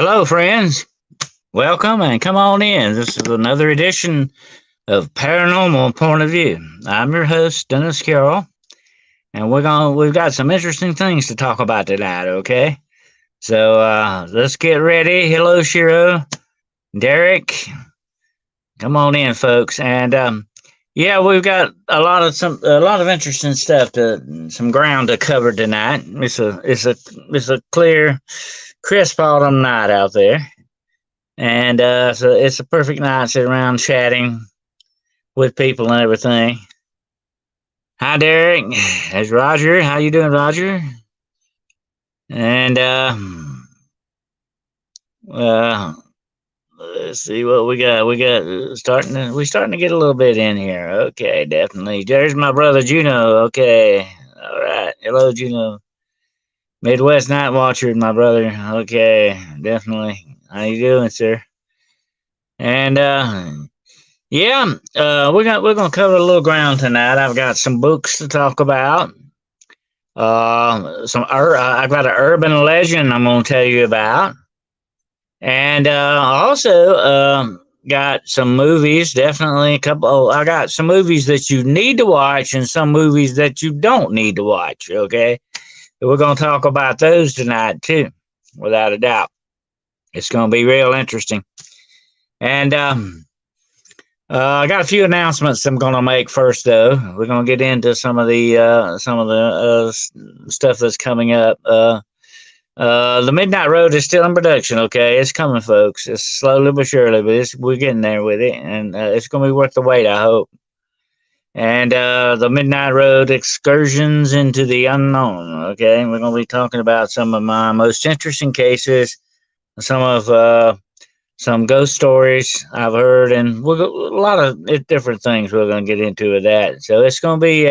Hello, friends. Welcome and come on in. This is another edition of Paranormal Point of View. I'm your host, Dennis Carroll, and we've got some interesting things to talk about tonight, okay? So let's get ready. Hello, Shiro, Derek. Come on in, folks. And yeah, we've got a lot of interesting stuff some ground to cover tonight. It's a clear, crisp autumn night out there. And so it's a perfect night to sit around chatting with people and everything. Hi, Derek. There's Roger. How you doing, Roger? And uh, let's see what we got. We're starting to get a little bit in here. Okay, definitely. There's my brother Juno. Okay, all right. Hello, Juno. Midwest Night Watcher, my brother. Okay, definitely. How you doing, sir? And yeah, we're gonna cover a little ground tonight. I've got some books to talk about. I've got an urban legend I'm gonna tell you about, and also got some movies. Definitely a couple. Oh, I got some movies that you need to watch and some movies that you don't need to watch. Okay, we're gonna talk about those tonight too, without a doubt. It's gonna be real interesting, and I got a few announcements I'm going to make first, though. We're going to get into some of the stuff that's coming up. The Midnight Road is still in production. Okay, it's coming, folks. It's slowly but surely, but we're getting there with it, and it's going to be worth the wait, I hope. And the Midnight Road excursions into the unknown. Okay, we're going to be talking about some of my most interesting cases, some ghost stories I've heard, and a lot of different things we're going to get into with that. So it's going to be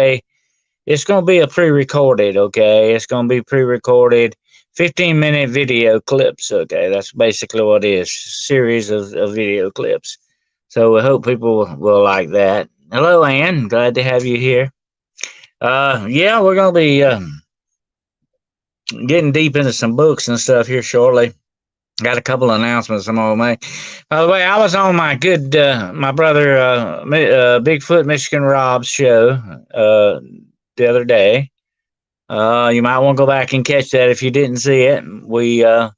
a pre-recorded, okay? It's going to be pre-recorded 15-minute video clips, okay? That's basically what it is, series of video clips. So we hope people will like that. Hello, Ann. Glad to have you here. Yeah, we're going to be getting deep into some books and stuff here shortly. Got a couple of announcements I'm gonna make. By the way, I was on my brother Bigfoot Michigan Rob's show the other day. You might want to go back and catch that if you didn't see it. I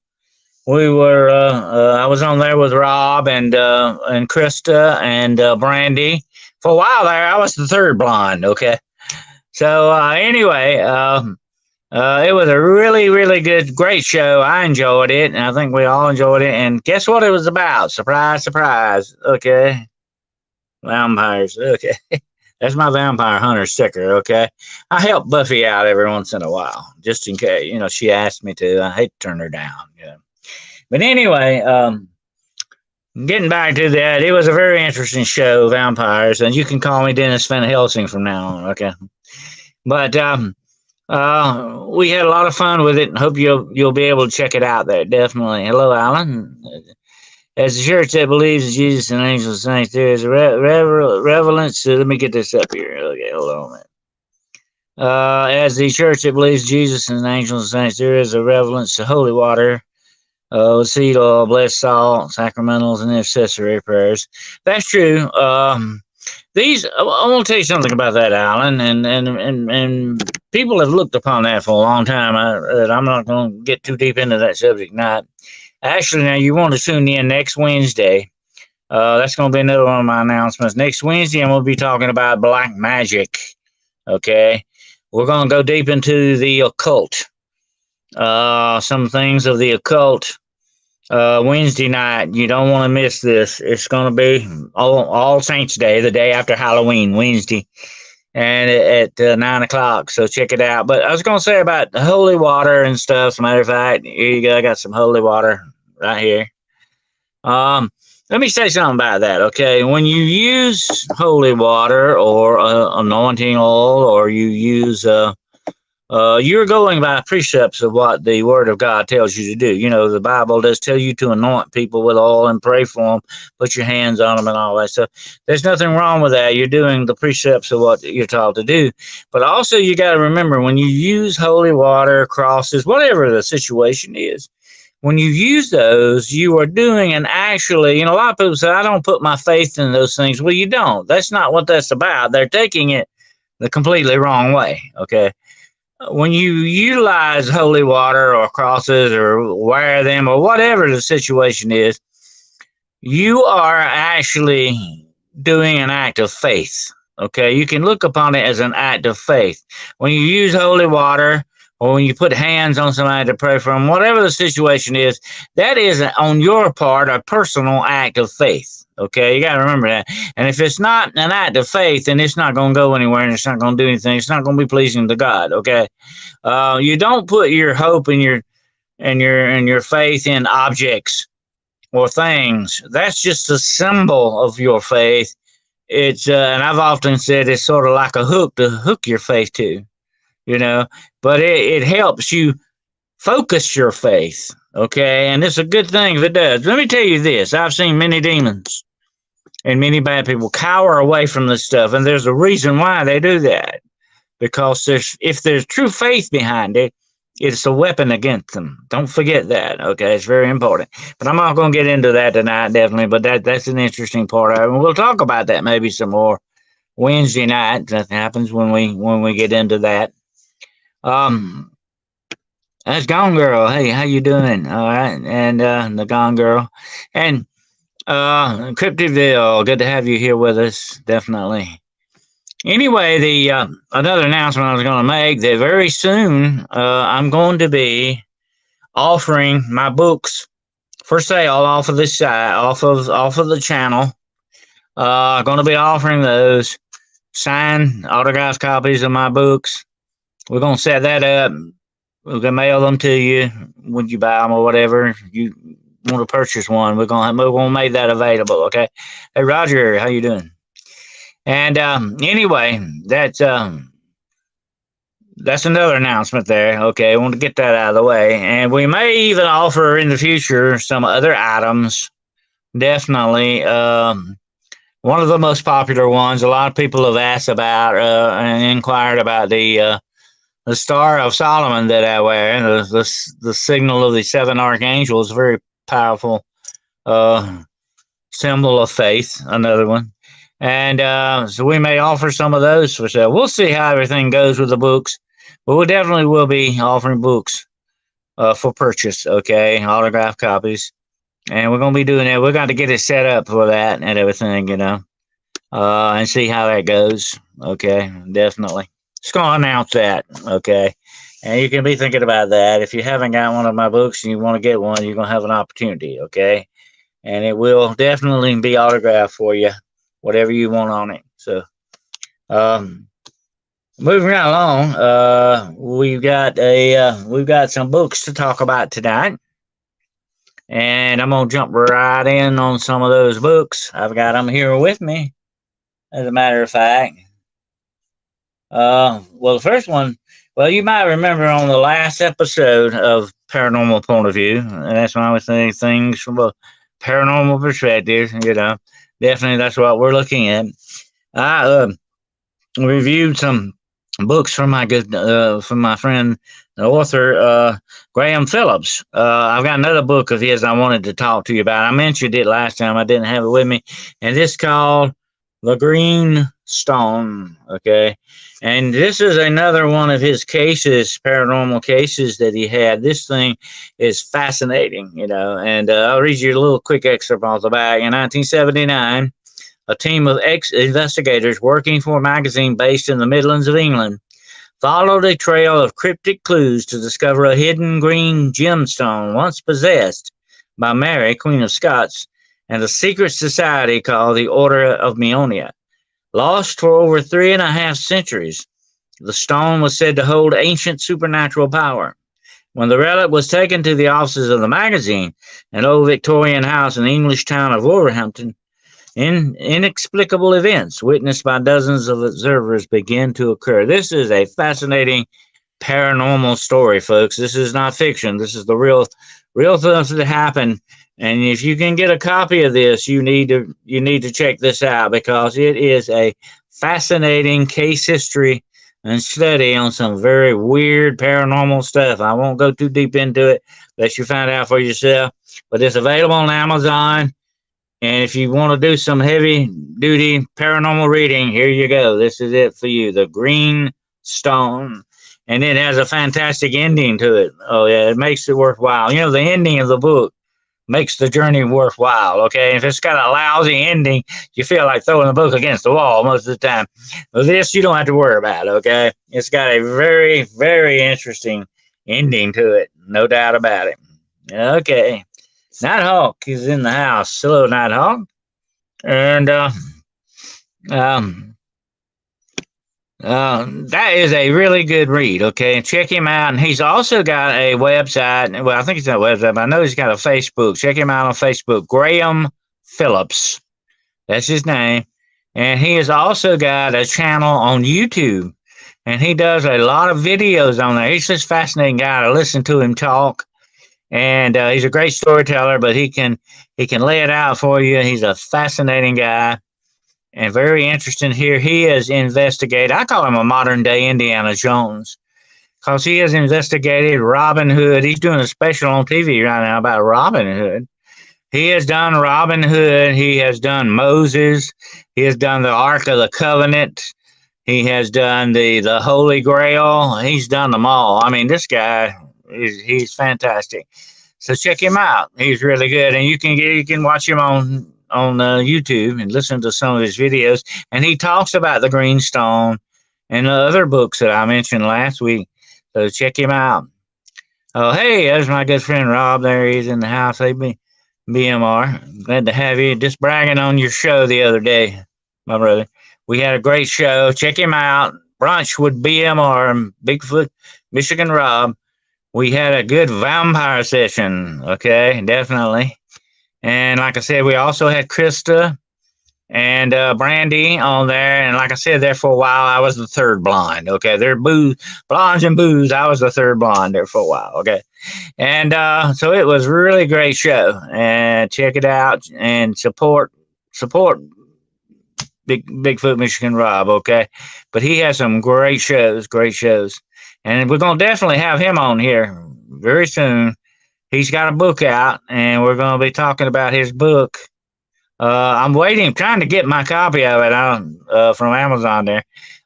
was on there with Rob and Krista and Brandy. For a while there, I was the third blonde. Okay, so anyway. It was a really, really great show. I enjoyed it, and I think we all enjoyed it. And guess what it was about? Surprise, surprise. Okay. Vampires. Okay. That's my vampire hunter sticker. Okay. I help Buffy out every once in a while, just in case. She asked me to. I hate to turn her down. But anyway, getting back to that, it was a very interesting show, Vampires. And you can call me Dennis Van Helsing from now on. Okay. But, we had a lot of fun with it, and hope you'll be able to check it out there. Definitely. Hello, Alan. As the church that believes in Jesus and angels and saints, there is a relevance. Let me get this up here. Okay, hold on a minute. As the church that believes in Jesus and angels and saints, there is a relevance to holy water, seed oil, blessed salt, sacramentals, and accessory prayers. That's true. I want to tell you something about that, Alan, and people have looked upon that for a long time. I'm not going to get too deep into that subject tonight. Actually, now you want to tune in next Wednesday. That's going to be another one of my announcements. Next Wednesday, I'm going to be talking about black magic. Okay, we're going to go deep into the occult. Some things of the occult. Wednesday night, you don't want to miss this. It's going to be All Saints Day, the day after Halloween, Wednesday, and at 9 o'clock. So check it out. But I was going to say about the holy water and stuff. As a matter of fact, here you go. I got some holy water right here. Let me say something about that. Okay, when you use holy water or anointing oil, or you use you're going by precepts of what the Word of God tells you to do. The Bible does tell you to anoint people with oil and pray for them, put your hands on them and all that stuff. There's nothing wrong with that. You're doing the precepts of what you're taught to do. But also you got to remember, when you use holy water, crosses, whatever the situation is, when you use those, you are doing an actually, a lot of people say, I don't put my faith in those things. Well, you don't. That's not what that's about. They're taking it the completely wrong way. Okay. When you utilize holy water or crosses or wear them or whatever the situation is, you are actually doing an act of faith. Okay, you can look upon it as an act of faith. When you use holy water or when you put hands on somebody to pray for them, whatever the situation is, that is on your part a personal act of faith. Okay, you got to remember that. And if it's not an act of faith, then it's not going to go anywhere and it's not going to do anything. It's not going to be pleasing to God. Okay, you don't put your hope and your faith in objects or things. That's just a symbol of your faith. It's and I've often said it's sort of like a hook to hook your faith to, but it helps you focus your faith. Okay, and it's a good thing if it does. Let me tell you this: I've seen many demons and many bad people cower away from this stuff, and there's a reason why they do that. Because if there's true faith behind it, it's a weapon against them. Don't forget that. Okay, it's very important. But I'm not going to get into that tonight, definitely. But that's an interesting part of it. And we'll talk about that maybe some more Wednesday night. That happens when we get into that. That's Gone Girl. Hey, how you doing? All right, and the Gone Girl, and Cryptiville. Good to have you here with us. Definitely. Anyway, the another announcement I was going to make that very soon I'm going to be offering my books for sale off of this site, off of the channel. Going to be offering those signed autographed copies of my books. We're going to set that up. We're going to mail them to you when you buy them or whatever. You want to purchase one, we're going to make that available. Okay. Hey, Roger, how you doing? And anyway, that's another announcement there. Okay, I want to get that out of the way. And we may even offer in the future some other items. Definitely. One of the most popular ones, a lot of people have asked about and inquired about the Star of Solomon that I wear, the signal of the seven archangels, very powerful symbol of faith, another one. And so we may offer some of those for sale. We'll see how everything goes with the books, but we definitely will be offering books for purchase, okay, autographed copies. And we're going to be doing that. We're going to get it set up for that and everything, and see how that goes, okay, definitely. Just going to announce that, okay. And you can be thinking about that. If you haven't got one of my books and you want to get one, you're going to have an opportunity, okay. And it will definitely be autographed for you, whatever you want on it. So, moving right along, we've got some books to talk about tonight, and I'm gonna jump right in on some of those books. I've got them here with me, as a matter of fact. Well, the first one, well, you might remember on the last episode of Paranormal Point of View, and that's when I was saying things from a paranormal perspective, Definitely, that's what we're looking at. I reviewed some books from my friend, the author Graham Phillips. I've got another book of his I wanted to talk to you about. I mentioned it last time. I didn't have it with me, and it's called The Green Stone. Okay, and this is another one of his cases, paranormal cases that he had. This thing is fascinating, and I'll read you a little quick excerpt off the back. In 1979, a team of investigators working for a magazine based in the Midlands of England followed a trail of cryptic clues to discover a hidden green gemstone once possessed by Mary, Queen of Scots, and a secret society called the Order of Meonia. Lost for over 3.5 centuries, the stone was said to hold ancient supernatural power. When the relic was taken to the offices of the magazine, an old Victorian house in the English town of Wolverhampton, inexplicable events witnessed by dozens of observers began to occur. This is a fascinating paranormal story, folks. This is not fiction. This is the real things that happen. And if you can get a copy of this, you need to check this out, because it is a fascinating case history and study on some very weird paranormal stuff. I won't go too deep into it, let you find out for yourself. But it's available on Amazon. And if you want to do some heavy duty paranormal reading, here you go. This is it for you. The Green Stone. And it has a fantastic ending to it. Oh, yeah. It makes it worthwhile. You know, the ending of the book makes the journey worthwhile. Okay. If it's got a lousy ending, you feel like throwing the book against the wall most of the time. But this, you don't have to worry about. Okay. It's got a very, very interesting ending to it. No doubt about it. Okay. Nighthawk is in the house. Hello, Nighthawk. And um, that is a really good read. Okay, check him out. And he's also got a website. Well, I think it's not a website, but I know he's got a Facebook. Check him out on Facebook. Graham Phillips. That's his name. And he has also got a channel on YouTube. And he does a lot of videos on there. He's just a fascinating guy to listen to him talk. And he's a great storyteller, but he can lay it out for you. He's a fascinating guy and very interesting here. He has investigated. I call him a modern day Indiana Jones because he has investigated Robin Hood. He's doing a special on TV right now about Robin Hood. He has done Robin Hood. He has done Moses. He has done the Ark of the Covenant. He has done the Holy Grail. He's done them all. I mean, this guy he's fantastic. So check him out. He's really good, and you can watch him on YouTube and listen to some of his videos. And he talks about the Green Stone and the other books that I mentioned last week. So check him out. Oh, hey, there's my good friend Rob. There he is in the house. Hey, BMR. Glad to have you. Just bragging on your show the other day, my brother. We had a great show. Check him out. Brunch with BMR and Bigfoot, Michigan Rob. We had a good vampire session. Okay, definitely. And like I said, we also had Krista and Brandy on there. And like I said, there for a while, I was the third blonde. Okay, they're blondes and booze. I was the third blonde there for a while. Okay. And so it was a really great show. And check it out and support Bigfoot Michigan Rob. Okay. But he has some great shows. And we're going to definitely have him on here very soon. He's got a book out, and we're going to be talking about his book. I'm trying to get my copy of it from Amazon there.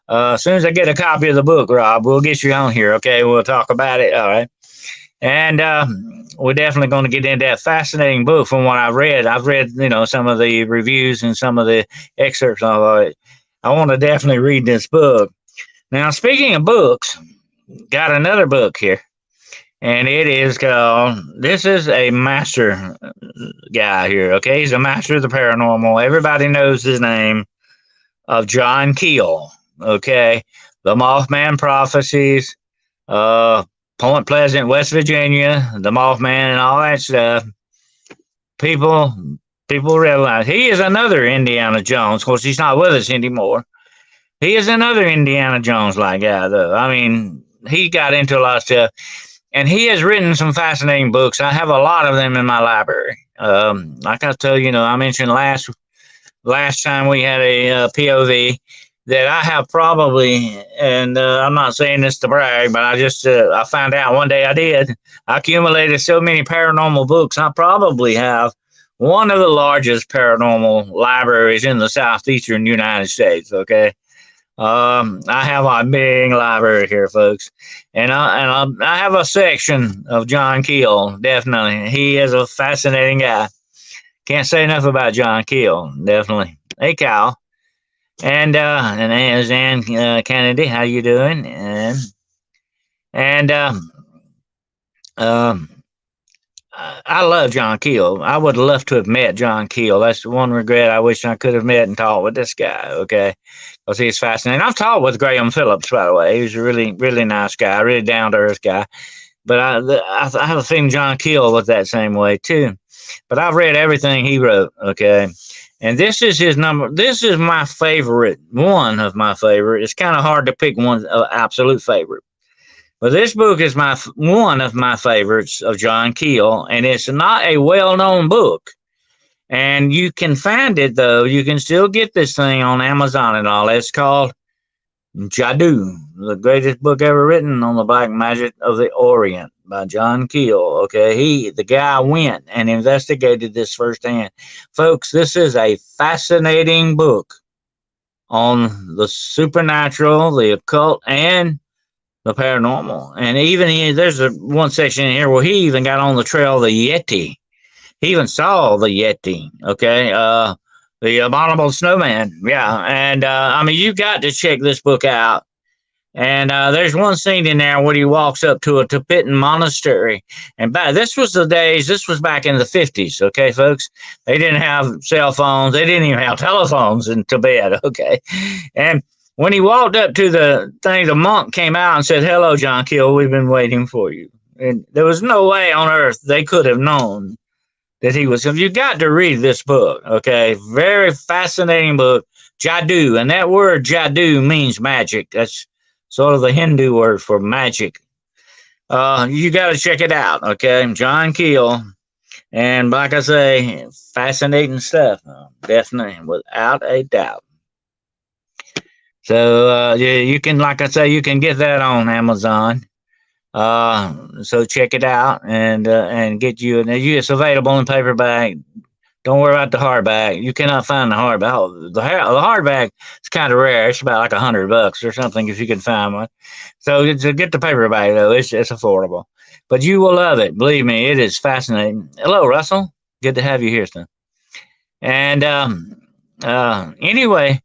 As soon as I get a copy of the book, Rob, we'll get you on here, okay? We'll talk about it, all right? And we're definitely going to get into that fascinating book from what I've read. I've read, some of the reviews and some of the excerpts of it. I want to definitely read this book. Now, speaking of books, got another book here, and it is called, this is a master guy here, okay? He's a master of the paranormal. Everybody knows his name of John Keel, okay? The Mothman Prophecies, Point Pleasant, West Virginia, the Mothman and all that stuff. People realize he is another Indiana Jones. Of course, he's not with us anymore. He is another Indiana Jones-like guy, though. I mean, he got into a lot of stuff, and he has written some fascinating books. I have a lot of them in my library. Like I told you, I mentioned last time we had a POV that I have probably, and I'm not saying this to brag, but I found out one day I did. I accumulated so many paranormal books. I probably have one of the largest paranormal libraries in the southeastern United States. Okay. I have a big library here, folks, and I have a section of John Keel. Definitely, he is a fascinating guy. Can't say enough about John Keel. Definitely. Hey, Kyle, and Ann Kennedy, how you doing? And I love John Keel. I would love to have met John Keel. That's the one regret. I wish I could have met and talked with this guy. Okay. Because he's fascinating. I've talked with Graham Phillips, by the way. He's a really, really nice guy, really down to earth guy. But I have a feeling John Keel was that same way too. But I've read everything he wrote. Okay. And this is his number. This is my favorite, one of my favorite. It's kind of hard to pick one absolute favorite. But this book is one of my favorites of John Keel, and it's not a well-known book. And you can find it, though. You can still get this thing on Amazon and all. It's called Jadoo, the greatest book ever written on the black magic of the Orient by John Keel. Okay, the guy went and investigated this firsthand. Folks, this is a fascinating book on the supernatural, the occult, and the paranormal. And even there's one section in here where he even got on the trail of the Yeti. He even saw the Yeti. Okay, the abominable snowman. Yeah, and I mean, you got to check this book out. And there's one scene in there where he walks up to a Tibetan monastery. And this was the days, this was back in the 50s, okay, folks? They didn't have cell phones. They didn't even have telephones in Tibet, okay? And when he walked up to the thing, the monk came out and said, "Hello, John Keel, we've been waiting for you." And there was no way on earth they could have known that he was. You got to read this book, okay? Very fascinating book, Jadoo. And that word Jadoo means magic. That's sort of the Hindu word for magic. You got to check it out, okay? John Keel. And like I say, fascinating stuff. Definitely, without a doubt. So you can, like I say, you can get that on Amazon. So check it out and get you. And it's available in paperback. Don't worry about the hardback. You cannot find the hardback. Oh, the hardback is kind of rare. It's about like $100 or something if you can find one. So to get the paperback though, it's affordable. But you will love it. Believe me, it is fascinating. Hello, Russell. Good to have you here, son. And anyway,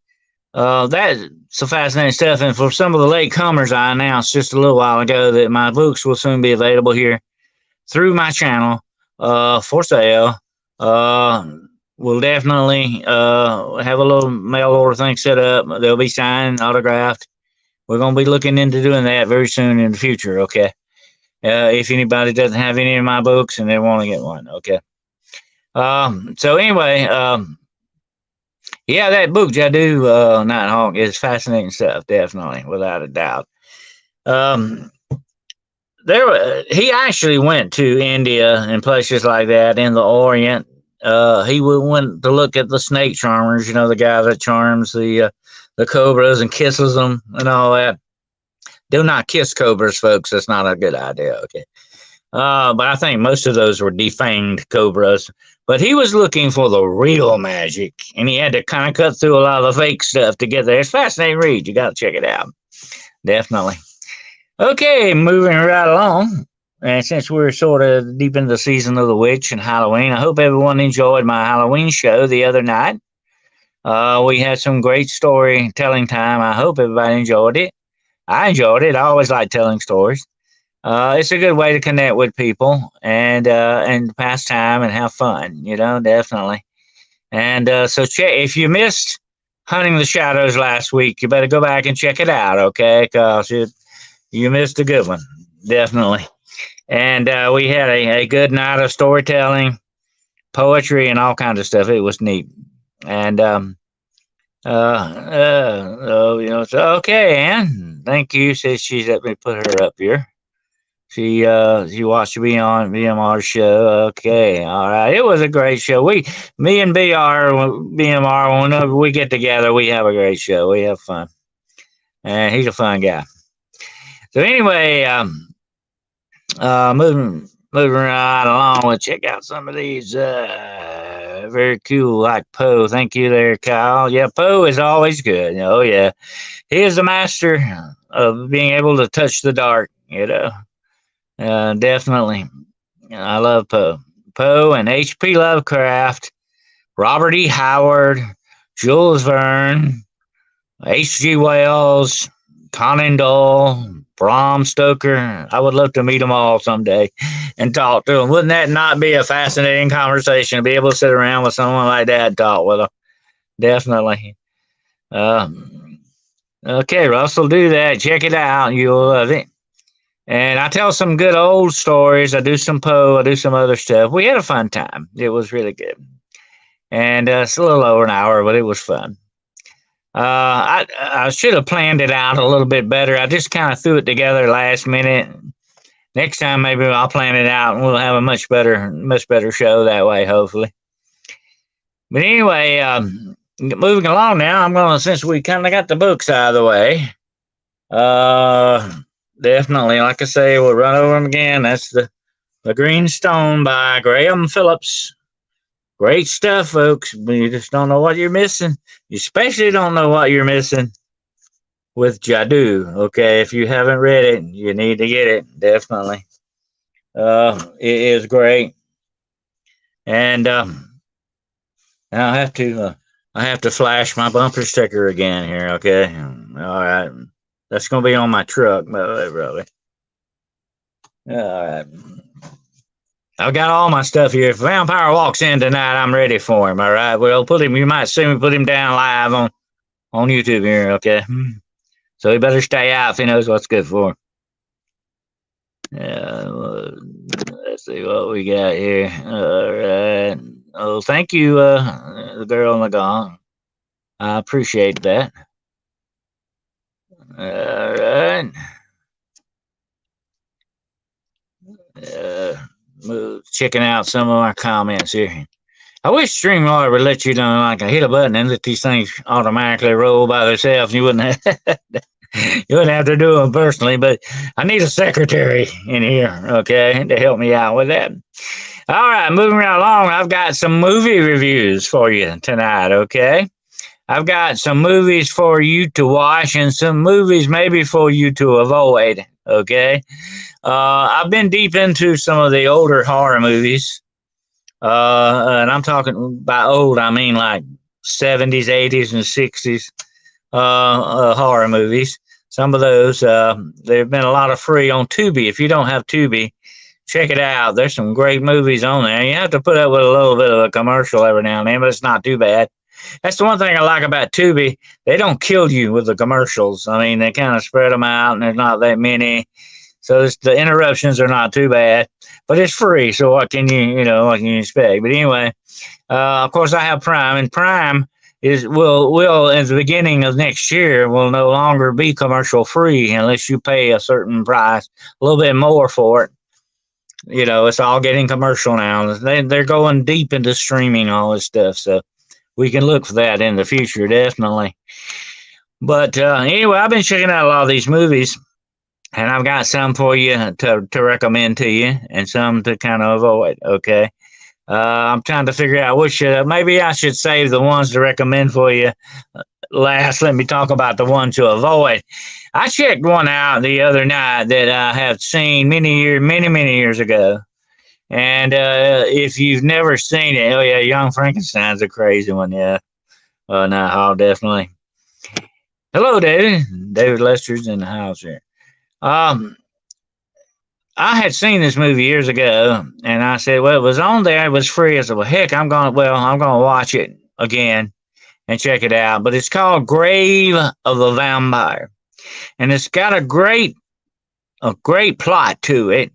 that's some fascinating stuff. And for some of the late comers, I announced just a little while ago that my books will soon be available here through my channel for sale. We'll definitely have a little mail order thing set up. They'll be signed, autographed. We're going to be looking into doing that very soon in the future, okay? If anybody doesn't have any of my books and they want to get one, okay? So anyway, yeah, that book, Jadoo Nighthawk, is fascinating stuff, definitely, without a doubt. He actually went to India and places like that in the Orient. He went to look at the snake charmers, the guy that charms the cobras and kisses them and all that. Do not kiss cobras, folks. That's not a good idea, okay? But I think most of those were defanged cobras. But he was looking for the real magic, and he had to kind of cut through a lot of the fake stuff to get there. It's a fascinating read. You got to check it out. Definitely. Okay, moving right along. And since we're sort of deep in the season of the witch and Halloween, I hope everyone enjoyed my Halloween show the other night. We had some great storytelling time. I hope everybody enjoyed it. I enjoyed it. I always like telling stories. It's a good way to connect with people and pass time and have fun, definitely. And so if you missed Hunting the Shadows last week, you better go back and check it out, okay? Because you missed a good one, definitely. And we had a good night of storytelling, poetry, and all kinds of stuff. It was neat. And so okay, Ann. Thank you. Says she's let me put her up here. She watched me on BMR show. Okay, all right. It was a great show. Me and BMR, whenever we get together, we have a great show. We have fun, and he's a fun guy. So anyway, moving right along, we'll check out some of these. Very cool, like Poe. Thank you there, Kyle. Yeah, Poe is always good. Oh yeah, he is the master of being able to touch the dark. Definitely. I love Poe. Poe and H.P. Lovecraft, Robert E. Howard, Jules Verne, H.G. Wells, Conan Doyle, Bram Stoker. I would love to meet them all someday and talk to them. Wouldn't that not be a fascinating conversation to be able to sit around with someone like that and talk with them? Definitely. Okay, Russell, do that. Check it out. You'll love it. And I tell some good old stories. I do some Poe. I do some other stuff. We had a fun time. It was really good. And it's a little over an hour, but it was fun. I should have planned it out a little bit better. I just kind of threw it together last minute. Next time, maybe I'll plan it out and we'll have a much better show that way, hopefully. But anyway, moving along now, since we kind of got the books out of the way, Uh, Definitely, like I say, we'll run over them again. That's the Green Stone by Graham Phillips. Great stuff, folks. But you just don't know what you're missing. You especially don't know what you're missing with Jadu. Okay, if you haven't read it, you need to get it. Definitely. It is great, and I have to flash my bumper sticker again here. Okay, all right. That's gonna be on my truck, by the way, brother. All right. I've got all my stuff here. If a vampire walks in tonight, I'm ready for him. All right. Well, put him. You might see me put him down live on YouTube here. Okay. So he better stay out if he knows what's good for him. Yeah. Let's see what we got here. All right. Oh, thank you, the girl in the gong. I appreciate that. All right. Checking out some of our comments here. I wish StreamYard would let you know, like, hit a button and let these things automatically roll by themselves. You wouldn't have, you wouldn't have to do them personally, but I need a secretary in here, okay, to help me out with that. All right, moving right along, I've got some movie reviews for you tonight, okay? I've got some movies for you to watch and some movies maybe for you to avoid, okay? I've been deep into some of the older horror movies. And I'm talking by old, I mean like 70s, 80s, and 60s horror movies. Some of those, there have been a lot of free on Tubi. If you don't have Tubi, check it out. There's some great movies on there. You have to put up with a little bit of a commercial every now and then, but it's not too bad. That's the one thing I like about Tubi. They don't kill you with the commercials. I mean, they kind of spread them out, and there's not that many. So the interruptions are not too bad, but it's free. So what can what can you expect? But anyway, of course I have Prime, and Prime will at the beginning of next year will no longer be commercial free unless you pay a certain price, a little bit more for it. It's all getting commercial now. They're going deep into streaming all this stuff, so we can look for that in the future, definitely. But anyway, I've been checking out a lot of these movies. And I've got some for you to recommend to you and some to kind of avoid, okay? I'm trying to figure out which, maybe I should save the ones to recommend for you last. Let me talk about the ones to avoid. I checked one out the other night that I have seen many years ago. And if you've never seen it, oh yeah, Young Frankenstein's a crazy one, yeah. No, definitely. Hello, David. David Lester's in the house here. I had seen this movie years ago, and I said, "Well, it was on there. It was free." I said, "Well, heck, I'm gonna watch it again and check it out." But it's called Grave of the Vampire, and it's got a great plot to it.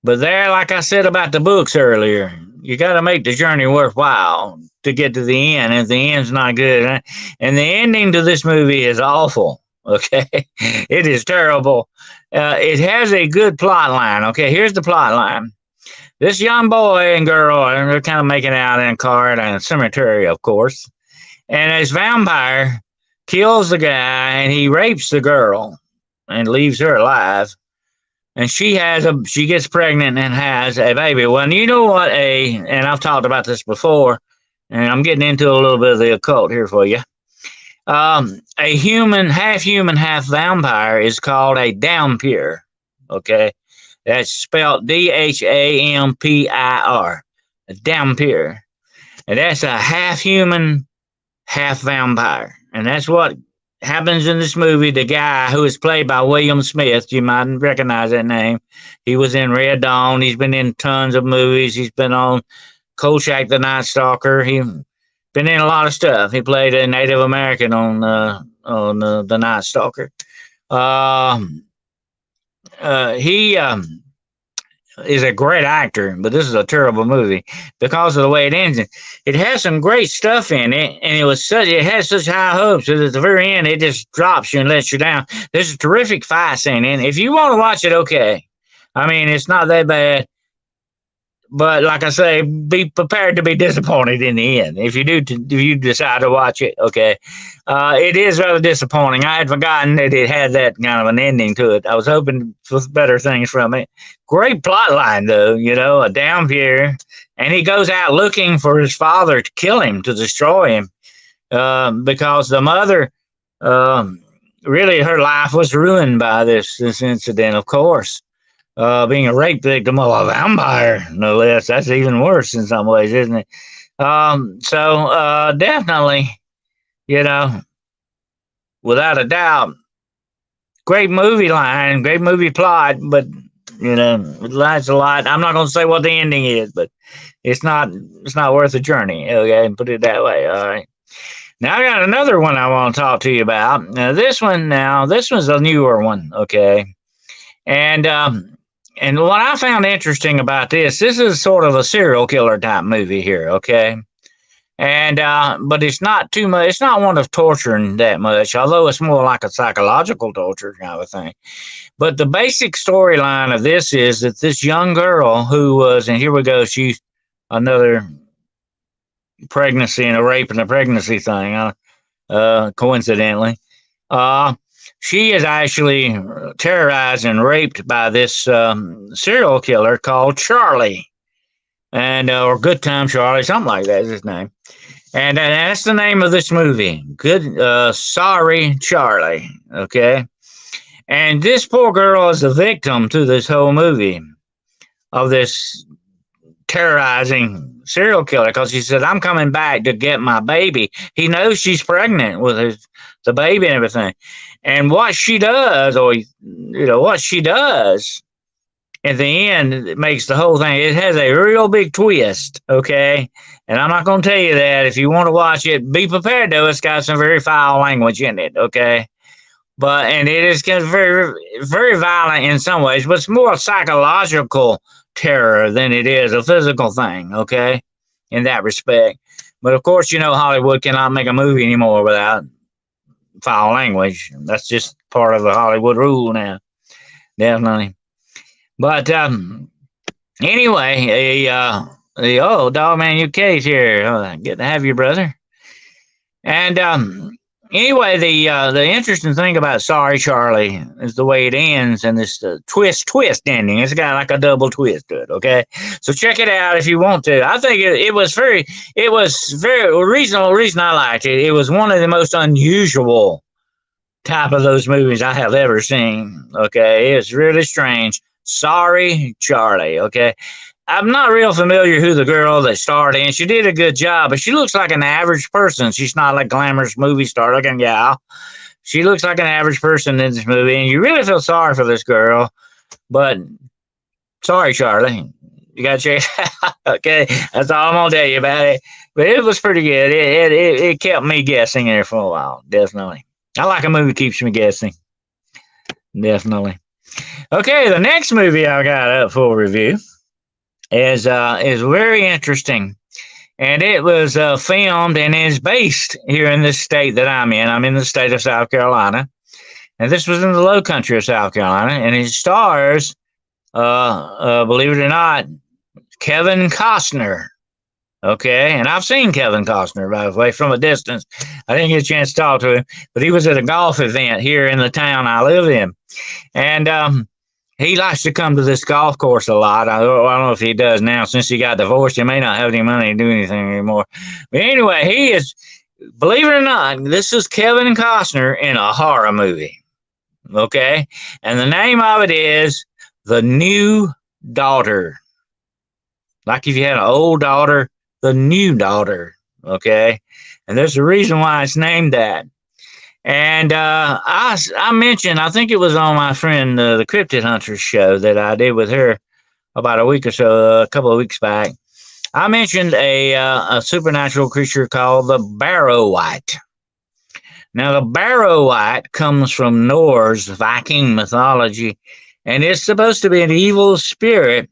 But there, like I said about the books earlier, you got to make the journey worthwhile to get to the end. If the end's not good, and the ending to this movie is awful. Okay, it is terrible. It has a good plot line. Okay, here's the plot line. This young boy and girl are kind of making out in a car at a cemetery, of course. And this vampire kills the guy and he rapes the girl and leaves her alive. And she gets pregnant and has a baby. Well, you know what and I've talked about this before, and I'm getting into a little bit of the occult here for you. A half human, half vampire is called a dhampir. Okay, that's spelled Dhampir. A dhampir, and that's a half human, half vampire, and that's what happens in this movie. The guy who is played by William Smith, you might recognize that name. He was in Red Dawn. He's been in tons of movies. He's been on Kolchak the Night Stalker. He been in a lot of stuff. He played a Native American on the Night Stalker. He is a great actor, but this is a terrible movie because of the way it ends. It has some great stuff in it, and it has such high hopes that at the very end it just drops you and lets you down. There's a terrific fight scene in it. If you want to watch it, okay. I mean, it's not that bad. but like I say, be prepared to be disappointed in the end if you decide to watch it. Okay, it is rather disappointing. I had forgotten that it had that kind of an ending to it. I was hoping for better things from it. Great plot line though, a downpier, and he goes out looking for his father to kill him, to destroy him, because the mother, really, her life was ruined by this incident. Of course, being a rape victim of a vampire, no less. That's even worse in some ways, isn't it? So definitely, you know, without a doubt, great movie line, great movie plot, but it lies a lot. I'm not going to say what the ending is, but it's not worth the journey. Okay, put it that way. All right. Now I got another one I want to talk to you about. This one's a newer one. Okay, and what I found interesting about this is sort of a serial killer type movie here, okay? And but it's not too much. It's not one of torturing that much, although it's more like a psychological torture kind of thing. But the basic storyline of this is that this young girl who was, and here we go, she's another pregnancy and a rape and a pregnancy thing, coincidentally. She is actually terrorized and raped by this serial killer called Charlie, and or Good Time Charlie, something like that is his name. And that's the name of this movie. Sorry, Charlie. Okay, and this poor girl is the victim to this whole movie of this terrorizing serial killer because he said, I'm coming back to get my baby. He knows she's pregnant with the baby and everything. And what she does, what she does at the end, it makes the whole thing, it has a real big twist, okay? And I'm not going to tell you that. If you want to watch it, be prepared, though. It's got some very foul language in it, okay? And it is very, very violent in some ways, but it's more psychological terror than it is a physical thing, okay, in that respect. But of course, Hollywood cannot make a movie anymore without foul language. That's just part of the Hollywood rule now, definitely. But anyway, Dog Man UK's here. Good to have you, brother. And anyway, the interesting thing about Sorry Charlie is the way it ends and this twist ending. It's got like a double twist to it. Okay, so check it out if you want to. I think it was very reason I liked it. It was one of the most unusual type of those movies I have ever seen. Okay, it's really strange. Sorry Charlie. Okay. I'm not real familiar who the girl that starred in. She did a good job, but she looks like an average person. She's not like glamorous movie star looking gal. She looks like an average person in this movie, and you really feel sorry for this girl. But sorry, Charlie, you got to check it out. Okay, that's all I'm gonna tell you about it. But it was pretty good. It kept me guessing there for a while. Definitely, I like a movie that keeps me guessing. Definitely. Okay, the next movie I got up for review is very interesting, and it was filmed and is based here in this state that I'm in. I'm in the state of South Carolina, and this was in the Low Country of South Carolina, and it stars, believe it or not, Kevin Costner. Okay, and I've seen Kevin Costner, by the way, from a distance. I didn't get a chance to talk to him, but he was at a golf event here in the town I live in, and he likes to come to this golf course a lot. I don't know if he does now. Since he got divorced, he may not have any money to do anything anymore. But anyway, he is, believe it or not, this is Kevin Costner in a horror movie. Okay? And the name of it is The New Daughter. Like if you had an old daughter, the new daughter. Okay? And there's a reason why it's named that. And I mentioned, I think it was on my friend the Cryptid Hunters show that I did with her about a couple of weeks back. I mentioned a supernatural creature called the Barrow Wight. Now, the Barrow Wight comes from Norse Viking mythology, and it's supposed to be an evil spirit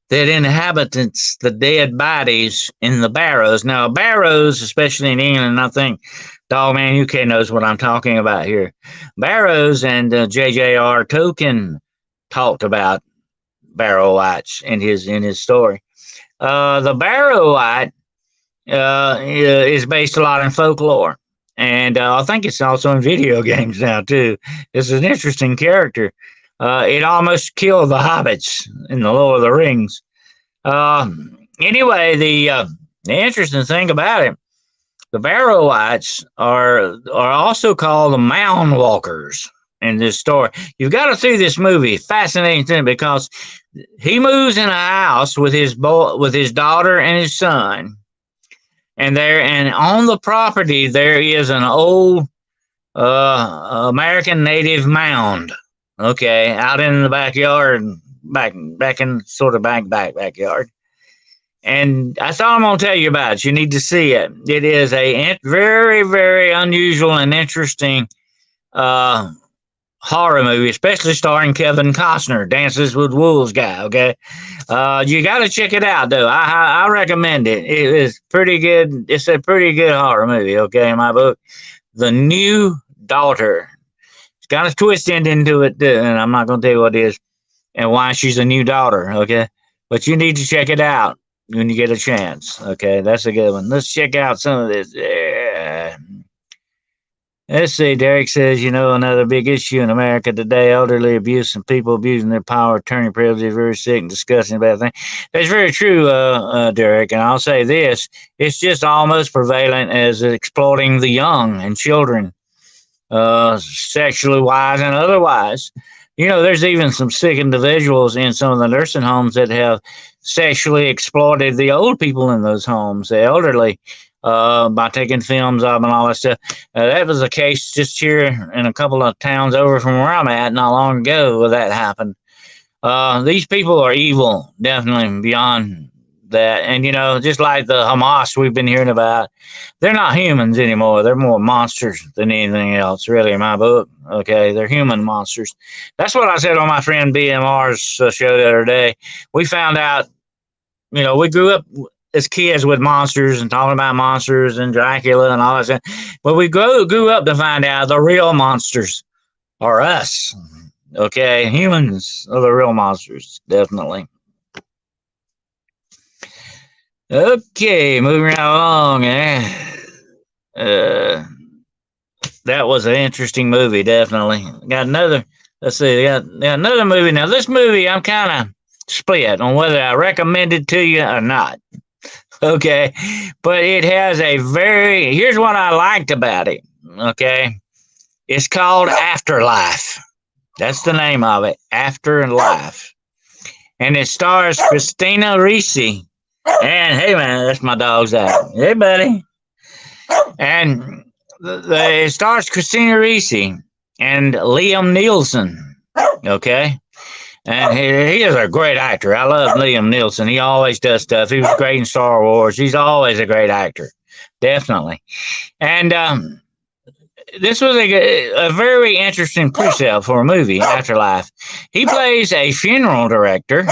that inhabits the dead bodies in the barrows. Now, barrows, especially in England, I think Dogman UK knows what I'm talking about here. Barrows and J.J.R. Tolkien talked about Barrow Wights in his story. The Barrow Wight is based a lot in folklore, and I think it's also in video games now too. It's an interesting character. It almost killed the hobbits in the Lord of the Rings. Anyway, the interesting thing about it, the Barrow Wights are also called the Mound Walkers in this story. You've got to see this movie. Fascinating thing because he moves in a house with his daughter and his son, and on the property there is an old American native mound. Okay, out in the backyard, back in sort of backyard. And that's all I'm going to tell you about it. You need to see it. It is a very, very unusual and interesting horror movie, especially starring Kevin Costner, Dances with Wolves guy. Okay, you got to check it out, though. I recommend it. It is pretty good. It's a pretty good horror movie. Okay, in my book, The New Daughter. It's got a twist into it, too, and I'm not going to tell you what it is and why she's a new daughter. Okay, but you need to check it out when you get a chance. Okay, that's a good one. Let's check out some of this. Let's see. Derek says, another big issue in America today, elderly abuse and people abusing their power of attorney privilege, very sick and disgusting bad thing. That's very true, Derek. And I'll say this, it's just almost prevalent as exploiting the young and children, sexually wise and otherwise. There's even some sick individuals in some of the nursing homes that have sexually exploited the old people in those homes, the elderly, by taking films of them and all that stuff. That was a case just here in a couple of towns over from where I'm at not long ago where that happened. These people are evil, definitely beyond that. And, just like the Hamas we've been hearing about, they're not humans anymore. They're more monsters than anything else, really, in my book. Okay, they're human monsters. That's what I said on my friend BMR's show the other day. We found out, we grew up as kids with monsters and talking about monsters and Dracula and all that stuff. But we grew up to find out the real monsters are us. Okay, humans are the real monsters, definitely. Okay, moving right along. That was an interesting movie, definitely. Got another. Let's see. Got another movie. Now, this movie, I'm kind of split on whether I recommend it to you or not. Okay, but it has here's what I liked about it. Okay, it's called Afterlife. That's the name of it, Afterlife. And it stars Christina Ricci. And hey, man, that's my dog's out. Hey, buddy. And it stars Christina Ricci and Liam Neeson. Okay. And he is a great actor. I love Liam Neeson. He always does stuff. He was great in Star Wars. He's always a great actor. Definitely. And this was a very interesting pre-sale for a movie, Afterlife. He plays a funeral director.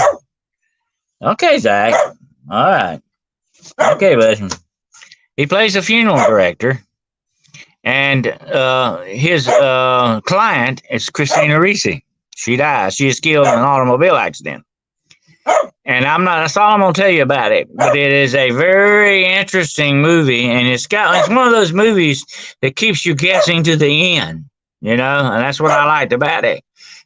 Okay, Zach. All right. Okay, buddy. He plays a funeral director. And his client is Christina Ricci. She dies. She is killed in an automobile accident. And that's all I'm going to tell you about it. But it is a very interesting movie. And it's one of those movies that keeps you guessing to the end, and that's what I liked about it.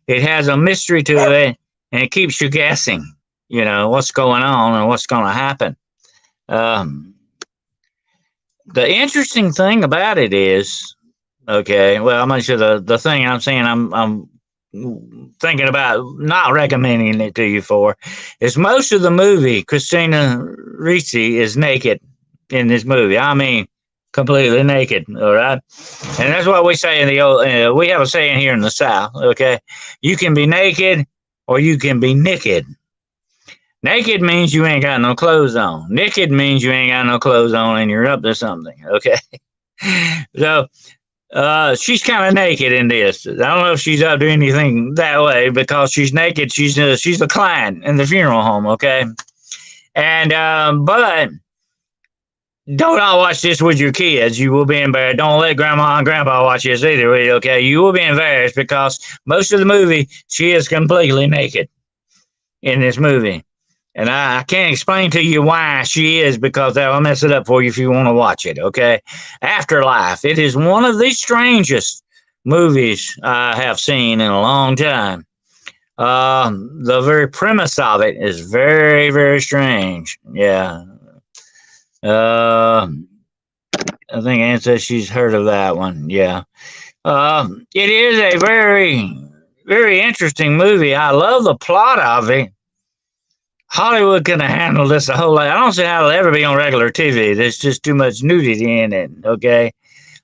It has a mystery to it, and it keeps you guessing, what's going on and what's going to happen. The interesting thing about it is, okay, well, I'm not sure the thing I'm saying I'm thinking about not recommending it to you for is most of the movie Christina Ricci is naked in this movie. I mean, completely naked. All right, and that's what we say in the old. We have a saying here in the South. Okay, you can be naked or you can be naked. Naked means you ain't got no clothes on. Naked means you ain't got no clothes on and you're up to something. Okay, so. She's kind of naked in this. I don't know if she's up to anything that way because she's naked. She's a client in the funeral home, okay? And but don't all watch this with your kids. You will be embarrassed. Don't let grandma and grandpa watch this either, okay? You will be embarrassed because most of the movie she is completely naked. in this movie. And I can't explain to you why she is, because I'll mess it up for you if you want to watch it, okay? Afterlife. It is one of the strangest movies I have seen in a long time. The very premise of it is very, very strange. Yeah. Uh, I think Ann says she's heard of that one. Yeah. It is a very, very interesting movie. I love the plot of it. Hollywood could have handled this a whole lot. I don't see how it'll ever be on regular TV. There's just too much nudity in it. Okay.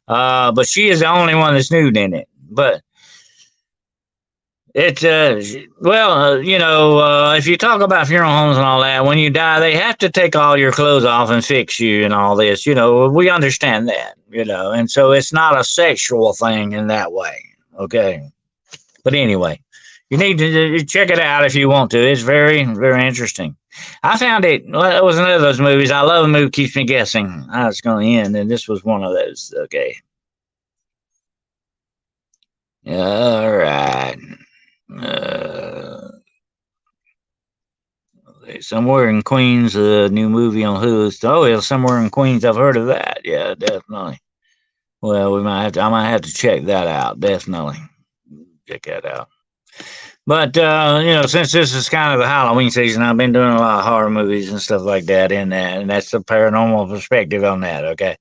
But she is the only one that's nude in it. But it's if you talk about funeral homes and all that, when you die, they have to take all your clothes off and fix you and all this. We understand that. And so it's not a sexual thing in that way. Okay. But anyway, you need to check it out if you want to. It's very, very interesting. I found it. Well, it was another of those movies. I love a movie keeps me guessing how it's going to end, and this was one of those. Okay. All right. Uh, Somewhere in Queens, a new movie on Hulu. Oh, yeah, Somewhere in Queens. I've heard of that. Yeah, definitely. Well, I might have to check that out. Definitely. Check that out. But since this is kind of the Halloween season, I've been doing a lot of horror movies and stuff like that in that, and that's the paranormal perspective on that. Okay,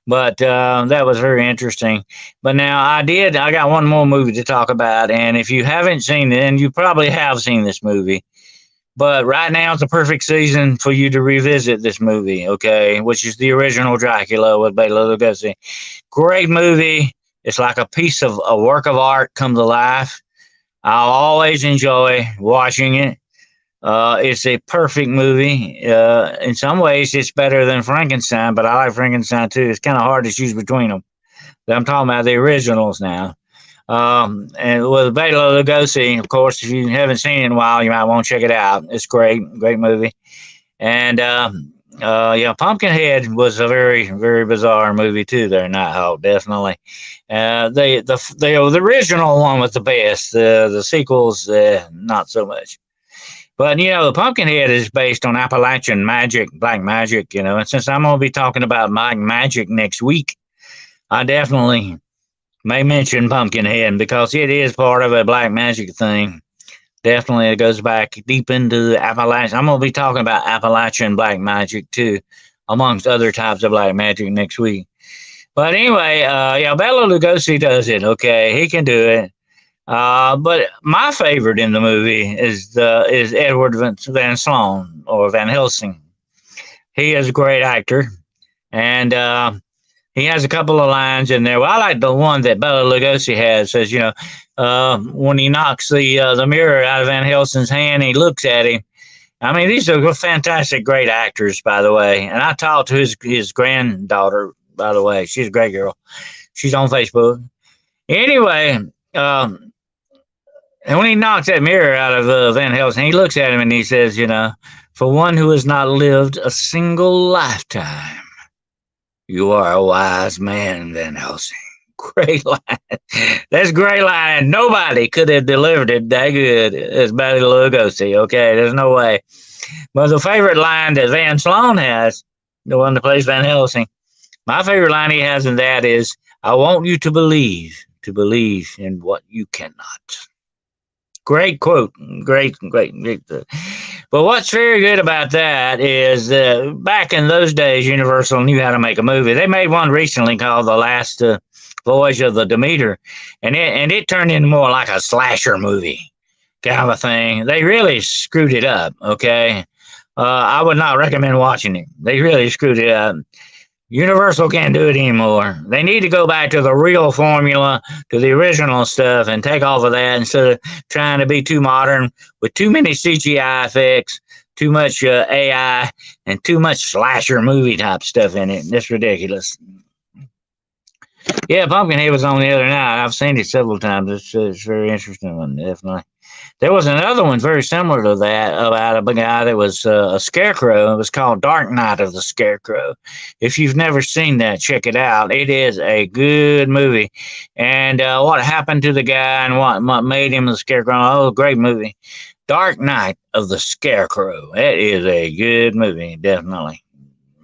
but that was very interesting. But now I got one more movie to talk about, and if you haven't seen it, and you probably have seen this movie, but right now it's a perfect season for you to revisit this movie. Okay, which is the original Dracula with Bela Lugosi. Great movie. It's like a piece of a work of art come to life. I'll always enjoy watching it. It's a perfect movie. In some ways, it's better than Frankenstein, but I like Frankenstein too. It's kind of hard to choose between them. I'm talking about the originals now. And with Bela Lugosi, of course, if you haven't seen it in a while, you might want to check it out. It's great, great movie. And Pumpkinhead was a very, very bizarre movie too. There, Nighthawk, definitely. The original one was the best. The sequels, not so much. But the Pumpkinhead is based on Appalachian magic, black magic. And since I'm going to be talking about black magic next week, I definitely may mention Pumpkinhead because it is part of a black magic thing. Definitely, it goes back deep into the Appalachian. I'm going to be talking about Appalachian black magic too, amongst other types of black magic next week. But anyway, Bela Lugosi does it. Okay, he can do it. But my favorite in the movie is Edward Van Sloan or Van Helsing. He is a great actor, and he has a couple of lines in there. Well, I like the one that Bela Lugosi has. Says, when he knocks the mirror out of Van Helsing's hand, he looks at him. I mean, these are fantastic, great actors, by the way. And I talked to his granddaughter, by the way. She's a great girl. She's on Facebook. Anyway, and when he knocks that mirror out of Van Helsing, he looks at him and he says, for one who has not lived a single lifetime, you are a wise man, Van Helsing. Great line. That's a great line. Nobody could have delivered it that good as Bela Lugosi. Okay, there's no way. But the favorite line that Van Sloan has, the one that plays Van Helsing, my favorite line he has in that is, I want you to believe in what you cannot. Great quote. Great. But what's very good about that is back in those days, Universal knew how to make a movie. They made one recently called The Last Voyage of the Demeter, and it turned into more like a slasher movie kind of a thing. They really screwed it up, okay? I would not recommend watching it. They really screwed it up. Universal can't do it anymore. They need to go back to the real formula, to the original stuff, and take off of that instead of trying to be too modern with too many CGI effects, too much AI, and too much slasher movie type stuff in it. It's ridiculous. Yeah, Pumpkinhead was on the other night. I've seen it several times. It's a very interesting one, definitely. There was another one very similar to that about a guy that was a scarecrow. It was called Dark Night of the Scarecrow. If you've never seen that, check it out. It is a good movie. And what happened to the guy and what made him the scarecrow? Oh, great movie. Dark Night of the Scarecrow. That is a good movie, definitely.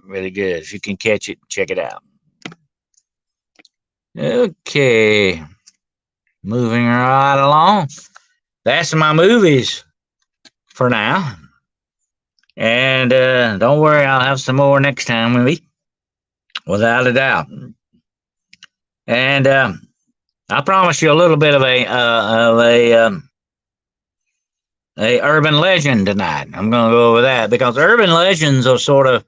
Really good. If you can catch it, check it out. Okay, moving right along. That's my movies for now. And don't worry, I'll have some more next time, maybe, without a doubt. And I promise you a little bit of a urban legend tonight. I'm going to go over that because urban legends are sort of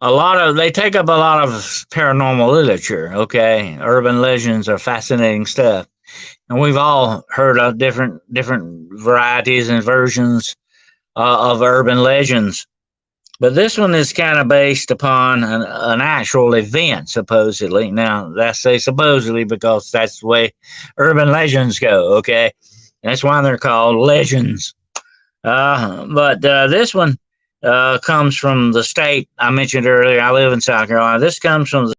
they take up a lot of paranormal literature. Okay, urban legends are fascinating stuff, and we've all heard of different varieties and versions of urban legends. But this one is kind of based upon an actual event, supposedly. Now, I say supposedly because that's the way urban legends go, okay? That's why they're called legends. But this one comes from the state I mentioned earlier. I live in South Carolina. This comes from the.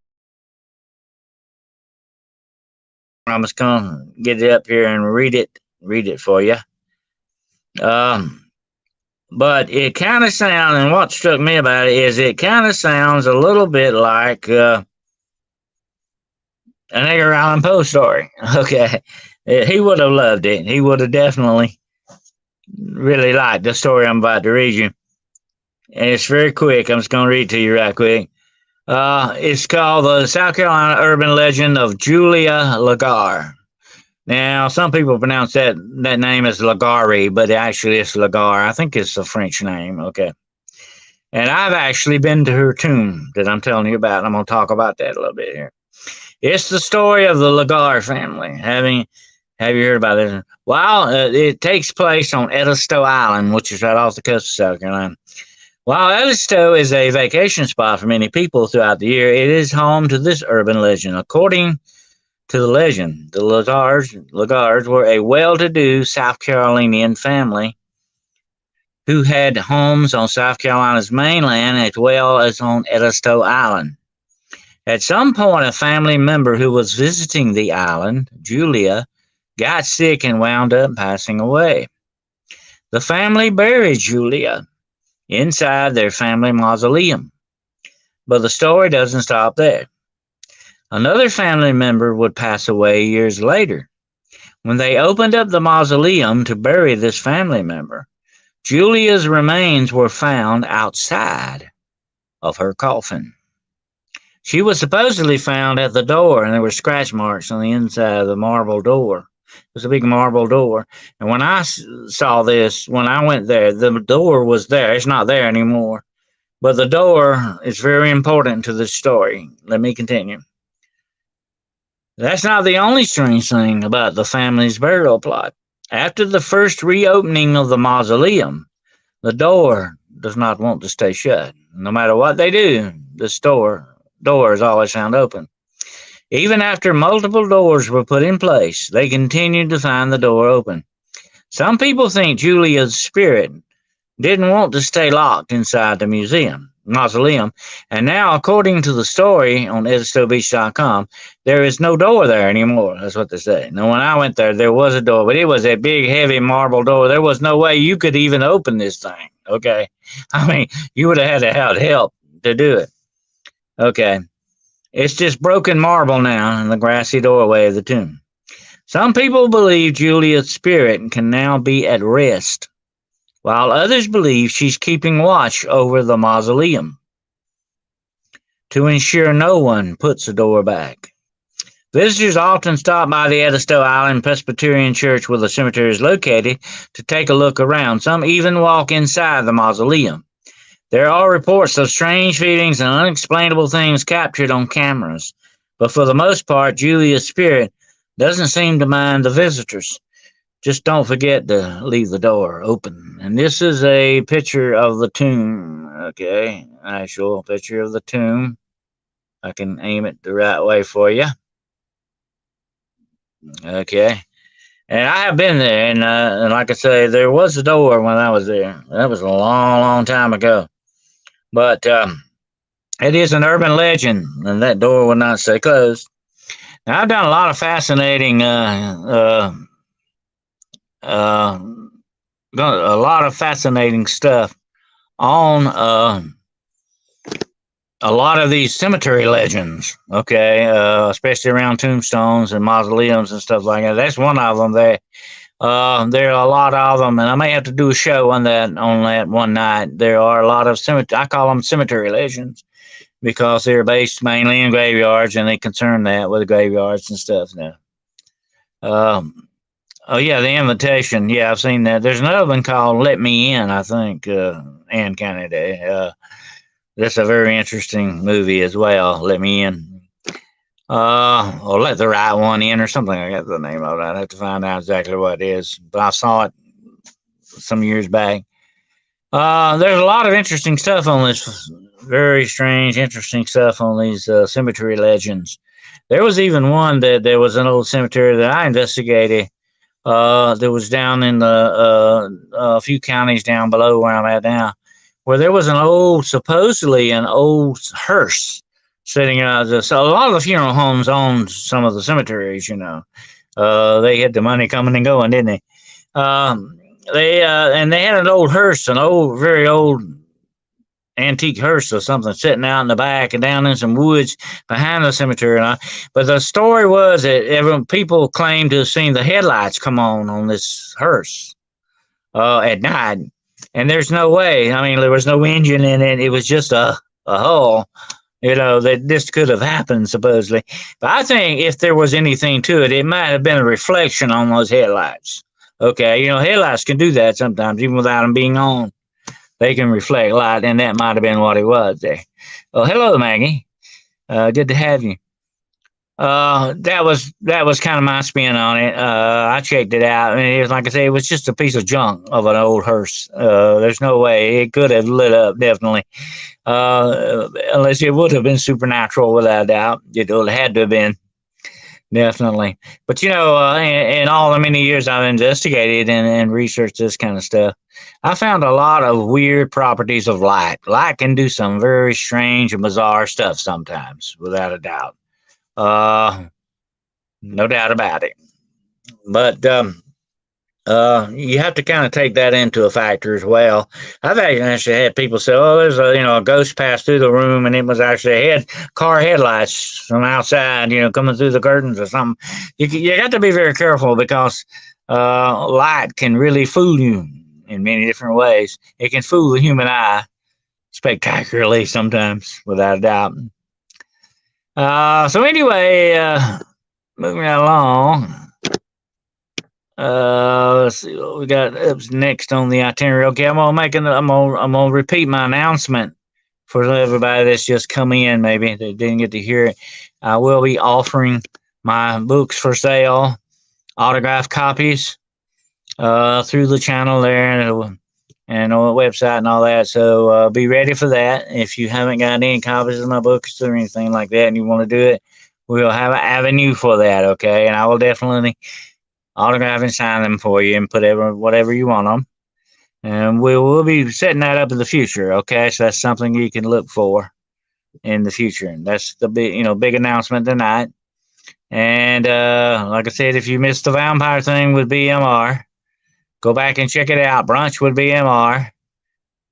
I'm just going to get it up here and read it for you. But it kind of sounds, and what struck me about it is it kind of sounds a little bit like an Edgar Allan Poe story. Okay, he would have loved it. He would have definitely really liked the story I'm about to read you. And it's very quick. I'm just going to read it to you right quick. It's called the South Carolina Urban Legend of Julia Lagar. Now, some people pronounce that name as Lagari, but actually it's Lagar. I think it's a French name, okay. And I've actually been to her tomb that I'm telling you about. I'm going to talk about that a little bit here. It's the story of the Lagar family. Have you heard about this? Well, it takes place on Edisto Island, which is right off the coast of South Carolina. While Edisto is a vacation spot for many people throughout the year, it is home to this urban legend. According to the legend, the Lagars were a well-to-do South Carolinian family who had homes on South Carolina's mainland as well as on Edisto Island. At some point, a family member who was visiting the island, Julia, got sick and wound up passing away. The family buried Julia inside their family mausoleum. But the story doesn't stop there. Another family member would pass away years later. When they opened up the mausoleum to bury this family member, Julia's remains were found outside of her coffin. She was supposedly found at the door, and there were scratch marks on the inside of the marble door. It was a big marble door. And when I saw this, when I went there, the door was there. It's not there anymore. But the door is very important to this story. Let me continue. That's not the only strange thing about the family's burial plot. After the first reopening of the mausoleum, the door does not want to stay shut. No matter what they do, this door is always found open. Even after multiple doors were put in place, they continued to find the door open. Some people think Julia's spirit didn't want to stay locked inside the mausoleum, and now, according to the story on edistobeach.com, there is no door there anymore. That's what they say. Now, when I went there, there was a door, but it was a big, heavy marble door. There was no way you could even open this thing, okay? I mean, you would have had to have help to do it. Okay. It's just broken marble now in the grassy doorway of the tomb. Some people believe Julia's spirit can now be at rest, while others believe she's keeping watch over the mausoleum to ensure no one puts the door back. Visitors often stop by the Edisto Island Presbyterian Church where the cemetery is located to take a look around. Some even walk inside the mausoleum. There are reports of strange feelings and unexplainable things captured on cameras, but for the most part, Julia's spirit doesn't seem to mind the visitors. Just don't forget to leave the door open. And this is a picture of the tomb, okay? Actual picture of the tomb. I can aim it the right way for you. Okay. And I have been there, and like I say, there was a door when I was there. That was a long, long time ago. But it is an urban legend, and that door will not stay closed. Now, I've done a lot of fascinating a lot of fascinating stuff on a lot of these cemetery legends, okay, especially around tombstones and mausoleums and stuff like that. That's one of them. There are a lot of them, and I may have to do a show on that one night. There are a lot of cemetery. I call them cemetery legends because they're based mainly in graveyards, and they concern that with the graveyards and stuff. Now, oh yeah, The Invitation. Yeah, I've seen that. There's another one called Let Me In. I think Anne Kennedy. That's a very interesting movie as well. Let Me In. Or Let the Right One In, or something. I got the name of it. I'd have to find out exactly what it is. But I saw it some years back. There's a lot of interesting stuff on this. Very strange, interesting stuff on these cemetery legends. There was even one that there was an old cemetery that I investigated. That was down in a few counties down below where I'm at now, where there was supposedly an old hearse sitting out. So a lot of the funeral homes owned some of the cemeteries. They had the money coming and going, didn't they? They had an old hearse, an old, very old antique hearse or something, sitting out in the back and down in some woods behind the cemetery. But the story was that people claimed to have seen the headlights come on this hearse at night. And there's no way. I mean, there was no engine in it. It was just a hull. That this could have happened, supposedly. But I think if there was anything to it, it might have been a reflection on those headlights. Okay, headlights can do that sometimes, even without them being on. They can reflect light, and that might have been what it was there. Oh, hello, Maggie. Good to have you. That was kind of my spin on it. I checked it out, and it was, like I say, it was just a piece of junk of an old hearse. There's no way it could have lit up, definitely, unless it would have been supernatural, without a doubt. It had to have been. Definitely. But, in all the many years I've investigated and researched this kind of stuff, I found a lot of weird properties of light. Light can do some very strange and bizarre stuff sometimes, without a doubt. No doubt about it. But you have to kind of take that into a factor as well. I've actually had people say, "Oh, there's a ghost passed through the room, and it was actually car headlights from outside, coming through the curtains or something." You got to be very careful because light can really fool you in many different ways. It can fool the human eye spectacularly sometimes, without a doubt. So anyway, moving right along. Let's see what we got up next on the itinerary. Okay, I'm gonna repeat my announcement for everybody that's just come in. Maybe they didn't get to hear it. I will be offering my books for sale, autographed copies, through the channel there and on the website and all that. So be ready for that. If you haven't got any copies of my books or anything like that, and you want to do it, we'll have an avenue for that. Okay, and I will definitely autograph and sign them for you and put whatever you want on them. And we'll be setting that up in the future, okay? So that's something you can look for in the future. And that's the big announcement tonight. And like I said, if you missed the vampire thing with BMR, go back and check it out. Brunch with BMR.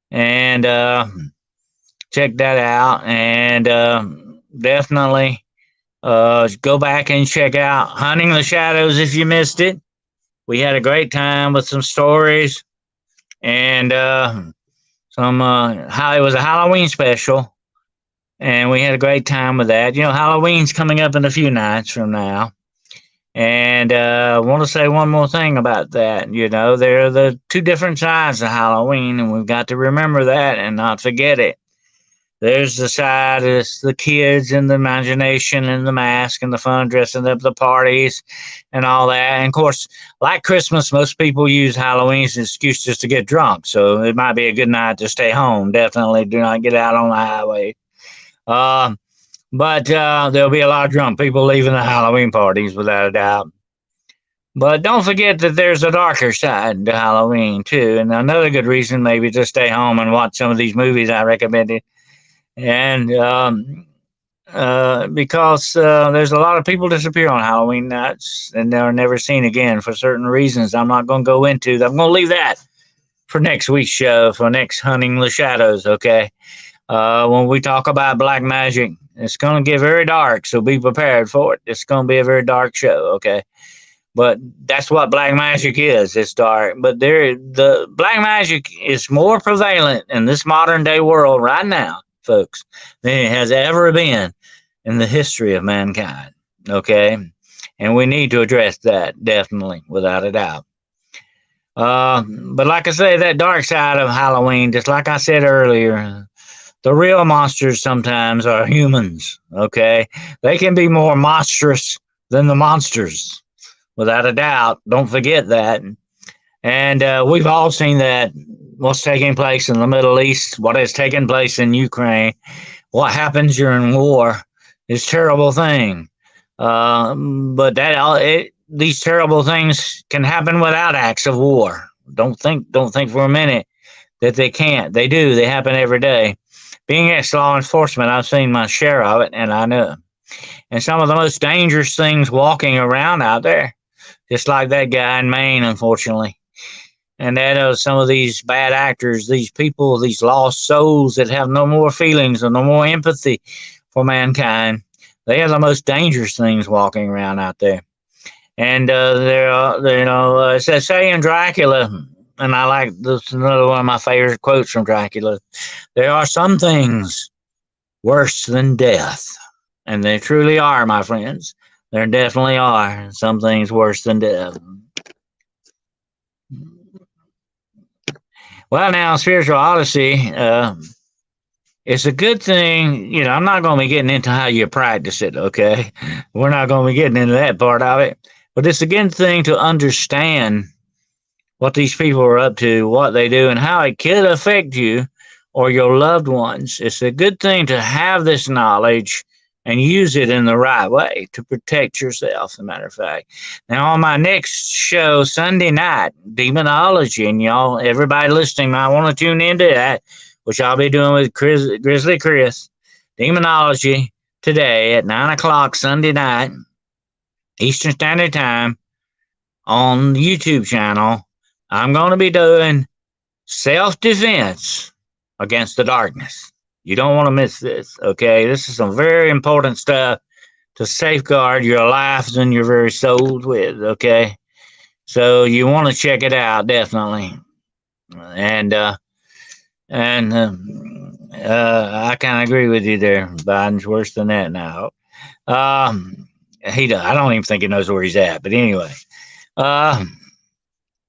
And check that out. And definitely go back and check out Hunting the Shadows if you missed it. We had a great time with some stories and it was a Halloween special, and we had a great time with that. Halloween's coming up in a few nights from now, and I want to say one more thing about that. There are the two different sides of Halloween, and we've got to remember that and not forget it. There's the side, it's the kids and the imagination and the mask and the fun, dressing up, the parties and all that. And of course, like Christmas, most people use Halloween as an excuse just to get drunk. So it might be a good night to stay home. Definitely do not get out on the highway. But there'll be a lot of drunk people leaving the Halloween parties, without a doubt. But don't forget that there's a darker side to Halloween, too. And another good reason maybe to stay home and watch some of these movies I recommended. And because there's a lot of people disappear on Halloween nights, and they're never seen again for certain reasons I'm not going to go into. I'm going to leave that for next week's show, for next Hunting the Shadows, okay? When we talk about black magic, it's going to get very dark, so be prepared for it. It's going to be a very dark show, okay? But that's what black magic is. It's dark. But the black magic is more prevalent in this modern day world right now, folks, than it has ever been in the history of mankind, okay? And we need to address that, definitely, without a doubt. But like I say, that dark side of Halloween, just like I said earlier, the real monsters sometimes are humans, okay? They can be more monstrous than the monsters, without a doubt. Don't forget that. And we've all seen that, what's taking place in the Middle East, what has taken place in Ukraine, what happens during war is a terrible thing. But these terrible things can happen without acts of war. Don't think for a minute that they can't. They do. They happen every day. Being ex-law enforcement, I've seen my share of it, and I know. And some of the most dangerous things walking around out there, just like that guy in Maine, unfortunately. And that are some of these bad actors, these people, these lost souls that have no more feelings or no more empathy for mankind. They are the most dangerous things walking around out there. And it says, say in Dracula, and I like this, another one of my favorite quotes from Dracula, there are some things worse than death. And they truly are, my friends. There definitely are some things worse than death. Well, now, Spiritual Odyssey, it's a good thing. I'm not going to be getting into how you practice it, okay? We're not going to be getting into that part of it. But it's a good thing to understand what these people are up to, what they do, and how it could affect you or your loved ones. It's a good thing to have this knowledge and use it in the right way to protect yourself, as a matter of fact. Now, on my next show, Sunday night, Demonology, and y'all, everybody listening might want to tune into that, which I'll be doing with Grizzly Chris. Demonology today at 9 o'clock Sunday night, Eastern Standard Time, on the YouTube channel. I'm going to be doing self-defense against the darkness. You don't want to miss this, okay? This is some very important stuff to safeguard your lives and your very souls with, okay? So you want to check it out, definitely. And I kind of agree with you there. Biden's worse than that now. I don't even think he knows where he's at. But anyway,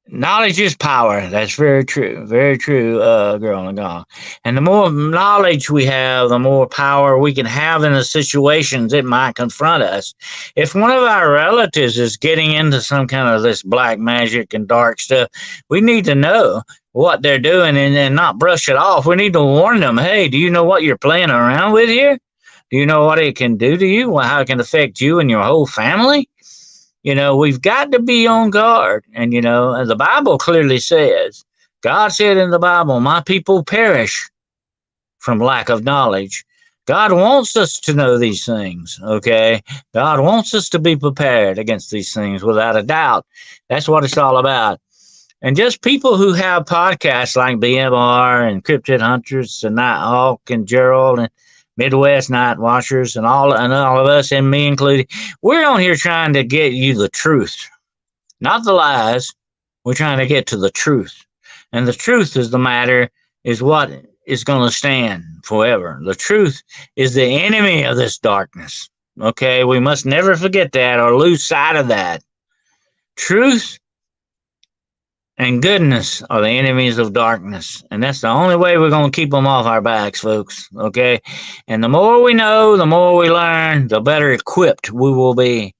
knowledge is power. That's very true. Very true, girl on the gong. And the more knowledge we have, the more power we can have in the situations that might confront us. If one of our relatives is getting into some kind of this black magic and dark stuff, we need to know what they're doing and not brush it off. We need to warn them, hey, do you know what you're playing around with here? Do you know what it can do to you? How it can affect you and your whole family? We've got to be on guard. And, the Bible clearly says, God said in the Bible, my people perish from lack of knowledge. God wants us to know these things, okay? God wants us to be prepared against these things without a doubt. That's what it's all about. And just people who have podcasts like BMR and Cryptid Hunters and Nighthawk and Gerald and Midwest Night Watchers and all of us, and me included, we're on here trying to get you the truth, not the lies. We're trying to get to the truth. And the truth is the matter is what is going to stand forever. The truth is the enemy of this darkness. Okay, we must never forget that or lose sight of that. Truth and goodness are the enemies of darkness. And that's the only way we're going to keep them off our backs, folks. Okay? And the more we know, the more we learn, the better equipped we will be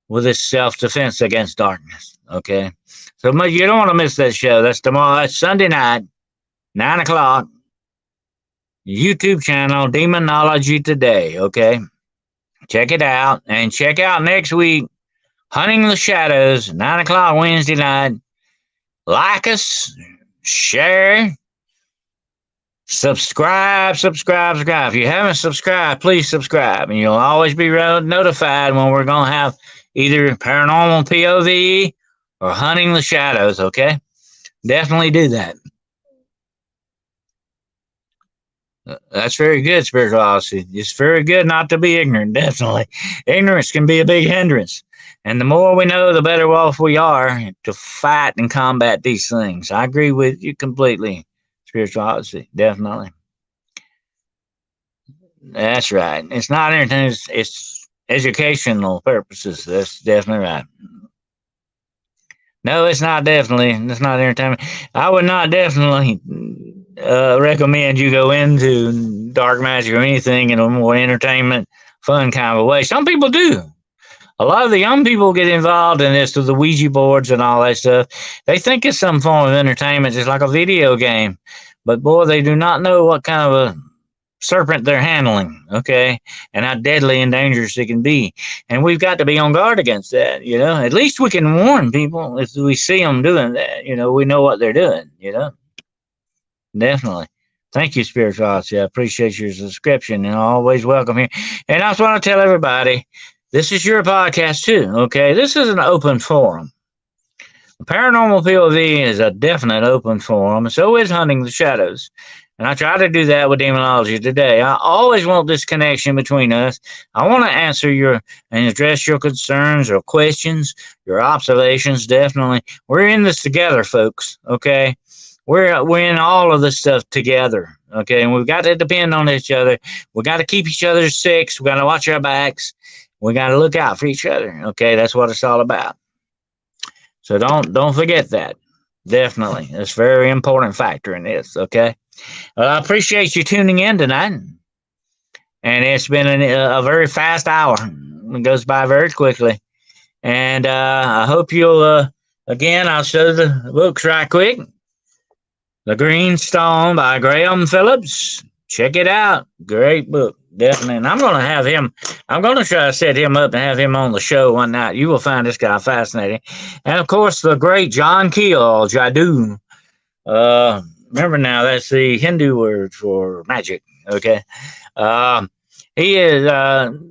with this self-defense against darkness. Okay? So you don't want to miss that show. That's tomorrow. That's Sunday night, 9 o'clock. YouTube channel, Demonology Today. Okay? Check it out. And check out next week, Hunting the Shadows, 9 o'clock Wednesday night. Like us, share, subscribe. If you haven't subscribed, please subscribe. And you'll always be notified when we're going to have either Paranormal POV or Hunting the Shadows, okay? Definitely do that. That's very good, spirituality. It's very good not to be ignorant, definitely. Ignorance can be a big hindrance. And the more we know, the better off we are to fight and combat these things. I agree with you completely, spirituality, definitely. That's right. It's not entertainment, it's educational purposes. That's definitely right. No, it's not definitely. It's not entertainment. I would not definitely recommend you go into dark magic or anything in a more entertainment, fun kind of way. Some people do. A lot of the young people get involved in this with the Ouija boards and all that stuff. They think it's some form of entertainment, just like a video game. But boy, they do not know what kind of a serpent they're handling, okay, and how deadly and dangerous it can be. And we've got to be on guard against that, you know. At least we can warn people if we see them doing that, you know, we know what they're doing, you know. Definitely. Thank you, spirituality. I appreciate your subscription and always welcome here. And I just want to tell everybody this is your podcast too, okay? This is an open forum. Paranormal POV is a definite open forum, so is Hunting the Shadows. And I try to do that with demonology today. I always want this connection between us. I want to answer your and address your concerns or questions, your observations, definitely. We're in this together, folks, okay? We're in all of this stuff together, okay? And we've got to depend on each other. We got to keep each other safe. We got to watch our backs. We got to look out for each other, okay? That's what it's all about. So don't forget that. Definitely, it's a very important factor in this, okay? Well, I appreciate you tuning in tonight. And it's been a very fast hour. It goes by very quickly. And I hope you'll, again, I'll show the books right quick. The Green Stone by Graham Phillips. Check it out. Great book. Definitely. And I'm going to have him, I'm going to try to set him up and have him on the show one night. You will find this guy fascinating. And of course, the great John Keel, Jadoo. Remember now, that's the Hindu word for magic. Okay. He is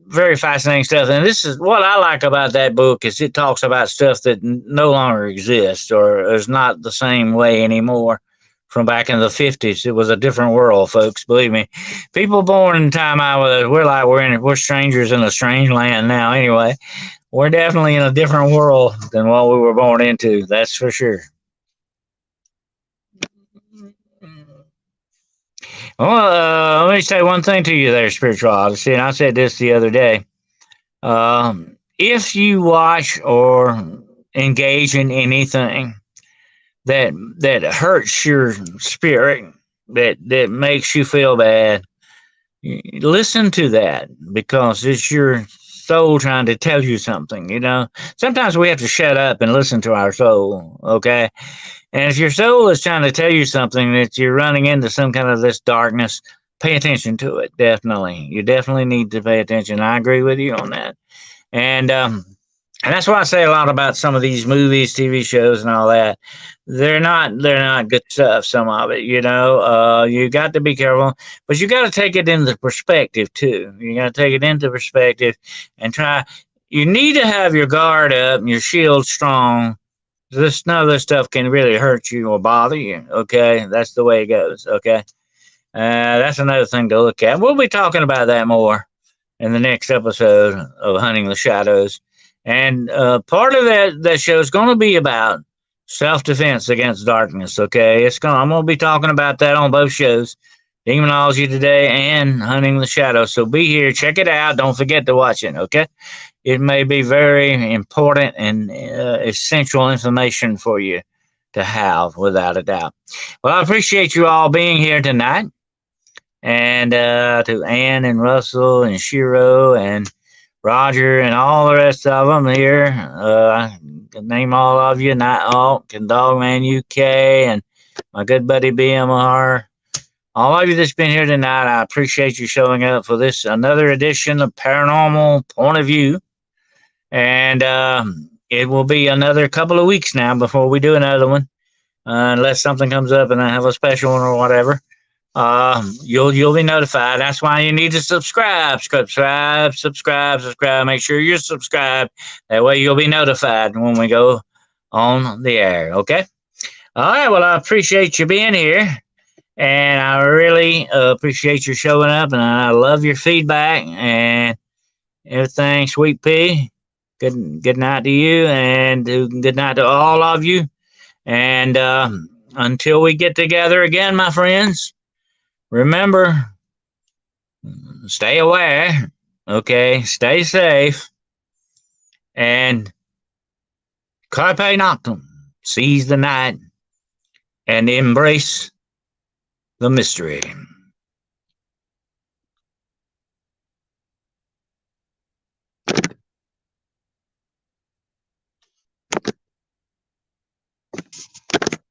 very fascinating stuff. And this is what I like about that book is it talks about stuff that no longer exists or is not the same way anymore. From back in the 50s, it was a different world, folks. Believe me, people born in time out with us, we're strangers in a strange land now. Anyway, we're definitely in a different world than what we were born into. That's for sure. Well, let me say one thing to you there, spiritual odyssey, and I said this the other day. If you watch or engage in anything that hurts your spirit, that makes you feel bad, listen to that because it's your soul trying to tell you something, you know. Sometimes we have to shut up and listen to our soul, okay? And if your soul is trying to tell you something that you're running into some kind of this darkness, pay attention to it, definitely. You definitely need to pay attention. I agree with you on that. And that's why I say a lot about some of these movies, TV shows, and all that. They're not good stuff. Some of it, you know. You got to be careful, but you got to take it into perspective too. You got to take it into perspective and try. You need to have your guard up and your shield strong. This none of this stuff can really hurt you or bother you. Okay, that's the way it goes. Okay, that's another thing to look at. We'll be talking about that more in the next episode of Hunting the Shadows. And part of that show is going to be about self-defense against darkness. Okay, I'm going to be talking about that on both shows, Demonology Today and Hunting the Shadows. So be here, check it out. Don't forget to watch it. Okay, it may be very important and essential information for you to have, without a doubt. Well, I appreciate you all being here tonight, and to Ann and Russell and Shiro and Roger and all the rest of them here. I can name all of you: Night Hawk and Dogman UK and my good buddy BMR. All of you that's been here tonight, I appreciate you showing up for this another edition of Paranormal Point of View. And it will be another couple of weeks now before we do another one, unless something comes up and I have a special one or whatever. You'll be notified. That's why you need to subscribe. Make sure you're subscribed. That way you'll be notified when we go on the air. Okay. All right. Well, I appreciate you being here, And I really appreciate your showing up, and I love your feedback and everything. Sweet pea. Good night to you, and good night to all of you. And until we get together again, my friends, remember, stay aware. Okay, stay safe, and carpe noctem. Seize the night and embrace the mystery.